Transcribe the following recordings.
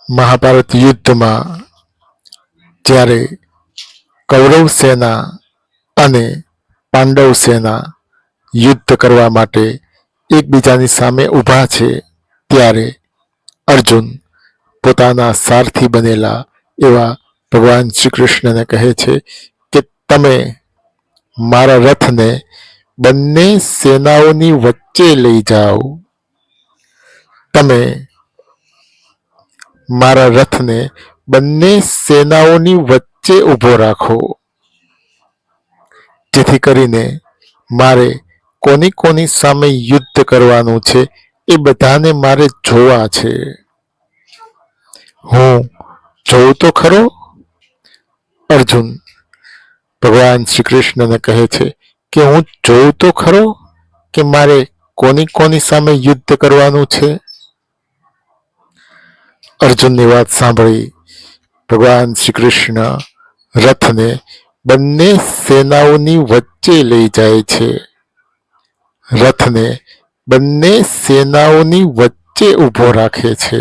મહાભારત યુદ્ધમાં જ્યારે કૌરવ સેના અને પાંડવ સેના યુદ્ધ કરવા માટે એકબીજાની સામે ઊભા છે ત્યારે અર્જુન પોતાના સારથી બનેલા એવા ભગવાન શ્રી કૃષ્ણને કહે છે કે તમે મારા રથને બંને સેનાઓની વચ્ચે લઈ જાઓ. તમે મારા રથને બંને સેનાઓની વચ્ચે ઊભો રાખો, જેથી કરીને મારે કોની કોની સામે યુદ્ધ કરવાનું છે એ બધાને મારે જોવા છે. હું જોઉં તો ખરો. અર્જુન ભગવાન શ્રી કૃષ્ણને કહે છે કે હું જોઉં તો ખરો કે મારે કોની કોની સામે યુદ્ધ કરવાનું છે. અર્જુનની વાત સાંભળી ભગવાન શ્રી કૃષ્ણ રથને બંને સેનાઓની વચ્ચે લઈ જાય છે. રથને બંને સેનાઓની વચ્ચે ઊભો રાખે છે.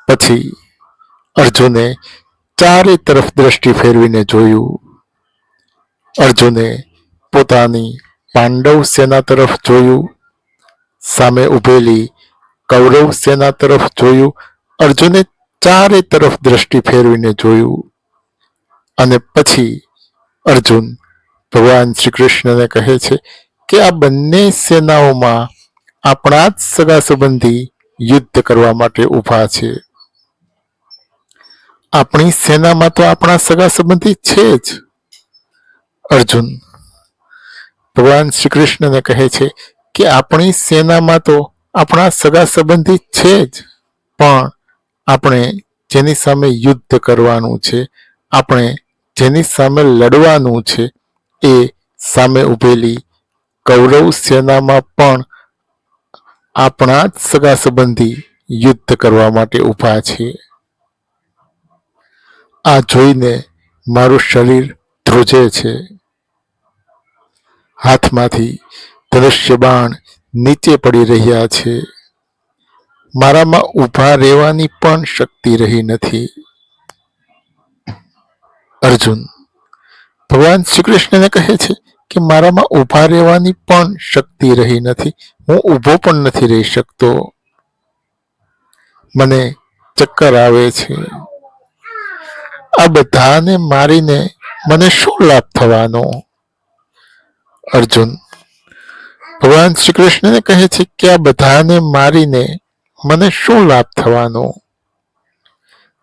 પછી અર્જુને ચારે તરફ દ્રષ્ટિ ફેરવીને જોયું. અર્જુને પોતાની પાંડવ સેના તરફ જોયું, સામે ઊભેલી કૌરવ સેના તરફ જોયું. અર્જુને ચારે તરફ દ્રષ્ટિ ફેરવીને જોયું અને પછી અર્જુન ભગવાન શ્રી કૃષ્ણને કહે છે કે આ બંને સેનાઓમાં આપણા જ સગા સંબંધી યુદ્ધ કરવા માટે ઊભા છે. આપણી સેનામાં તો આપણા સગા સંબંધી છે જ. અર્જુન ભગવાન શ્રી કૃષ્ણને કહે છે કે આપણી સેનામાં તો આપણા સગા સંબંધી છે જ, પણ આપણે જેની સામે યુદ્ધ કરવાનું છે, આપણે જેની સામે લડવાનું છે એ સામે ઊભેલી કૌરવ સેનામાં પણ આપણા જ સગા સંબંધી યુદ્ધ કરવા માટે ઊભા છે. આ જોઈને મારું શરીર ધ્રુજે છે. હાથમાંથી ધનુષ્ય બાણ નીચે પડી રહ્યા છે. મારામાં ઊભા રહેવાની પણ શક્તિ રહી નથી. અર્જુન ભગવાન શ્રી કૃષ્ણને કહે છે કે મારામાં ઊભા રહેવાની પણ શક્તિ રહી નથી. હું ઊભો પણ નથી રહી શકતો. મને ચક્કર આવે છે. આ બધાને મારીને મને શું લાભ થવાનો? અર્જુન ભગવાન શ્રી કૃષ્ણને કહે છે કે આ બધાને મારીને મને શું લાભ થવાનો?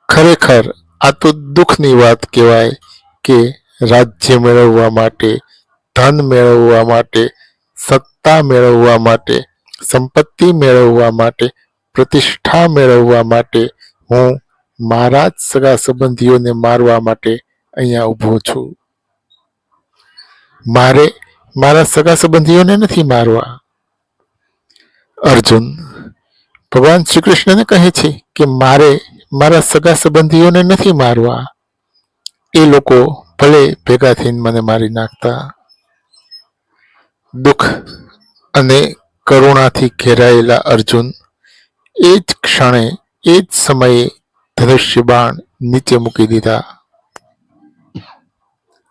ખરેખર આ તો દુઃખની વાત કહેવાય કે રાજ્ય મેળવવા માટે, ધન મેળવવા માટે, સત્તા મેળવવા માટે, સંપત્તિ મેળવવા માટે, પ્રતિષ્ઠા મેળવવા માટે હું મારા જ સગા સંબંધીઓને મારવા માટે અહીંયા ઊભો છું. મારે મારા સગા સંબંધીઓને નથી મારવા. અર્જુન ભગવાન શ્રી કૃષ્ણને કહે છે કે મારે મારા સગા સંબંધીઓને નથી મારવા. એ લોકો ભલે ભેગા થઈને મને મારી નાખતા. દુઃખ અને કરુણાથી ઘેરાયેલા અર્જુન એ જ ક્ષણે, એ જ સમયે ધનુષ્ય બાણ નીચે મૂકી દીધા.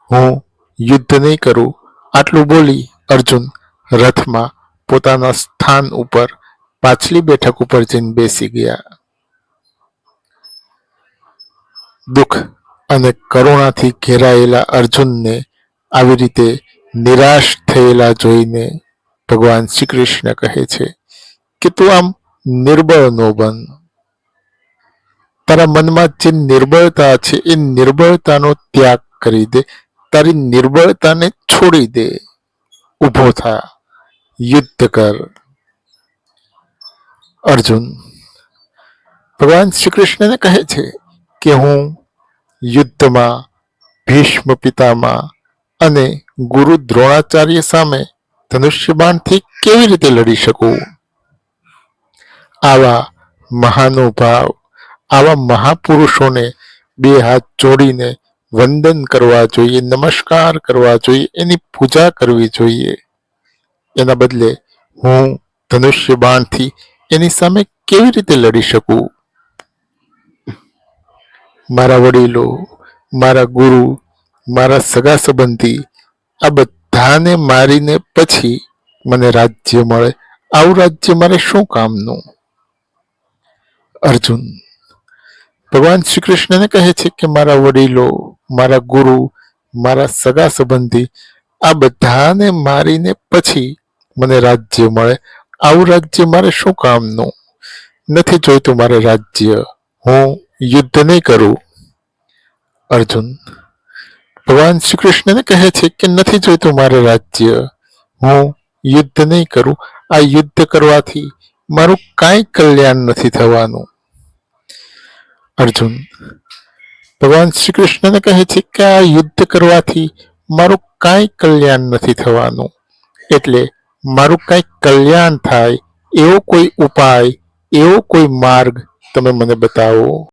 હું યુદ્ધ નહીં કરું આટલું બોલી અર્જુન રથમાં પોતાના સ્થાન ઉપર પાછલી બેઠક ઉપર જઈને બેસી ગયા. દુઃખ અને કરુણાથી ઘેરાયેલા અર્જુનને આવી રીતે નિરાશ થયેલા જોઈને ભગવાન શ્રી કૃષ્ણ કહે છે કે તું આમ નિર્બળ ન બન. તારા મનમાં જે નિર્બળતા છે એ નિર્બળતાનો ત્યાગ કરી દે. તારી નિર્બળતાને છોડી દે. ઊભો થા, યુદ્ધ કર. અર્જુન ભગવાન શ્રી કૃષ્ણને કહે છે કે હું યુદ્ધમાં ભીષ્મ પિતામહ અને ગુરુ દ્રોણાચાર્ય સામે ધનુષ્ય બાણથી કેવી રીતે લડી શકું? આવા મહાનુભાવ, આવા મહાપુરુષોને બે હાથ જોડીને વંદન કરવા જોઈએ, નમસ્કાર કરવા જોઈએ, એની પૂજા કરવી જોઈએ. એના બદલે હું ધનુષ્ય બાણથી એની સામે કેવી રીતે લડી શકું? મારા વડીલો, મારા ગુરુ, મારા સગા સંબંધી આ બધાને મારીને પછી મને રાજ્ય મળે, આવું રાજ્ય મારે શું કામનું? અર્જુન ભગવાન શ્રી કૃષ્ણને કહે છે કે મારા વડીલો, મારા ગુરુ, મારા સગા સંબંધી આ બધાને મારીને પછી મને રાજ્ય મળે, આવું રાજ્ય મારે શું કામનું? નથી જોઈતું મારે રાજ્ય, હું યુદ્ધ નહીં કરું. અર્જુન ભગવાન શ્રી કૃષ્ણને કહે છે કે નથી જોઈતું મારે રાજ્ય, હું યુદ્ધ નહીં કરું. આ યુદ્ધ કરવાથી મારું કાંઈ કલ્યાણ નથી થવાનું. અર્જુન ભગવાન શ્રી કૃષ્ણને કહે છે કે આ યુદ્ધ કરવાથી મારું કાંઈ કલ્યાણ નથી થવાનું, એટલે મારું કાંઈક કલ્યાણ થાય એવો કોઈ ઉપાય, એવો કોઈ માર્ગ તમે મને બતાવો.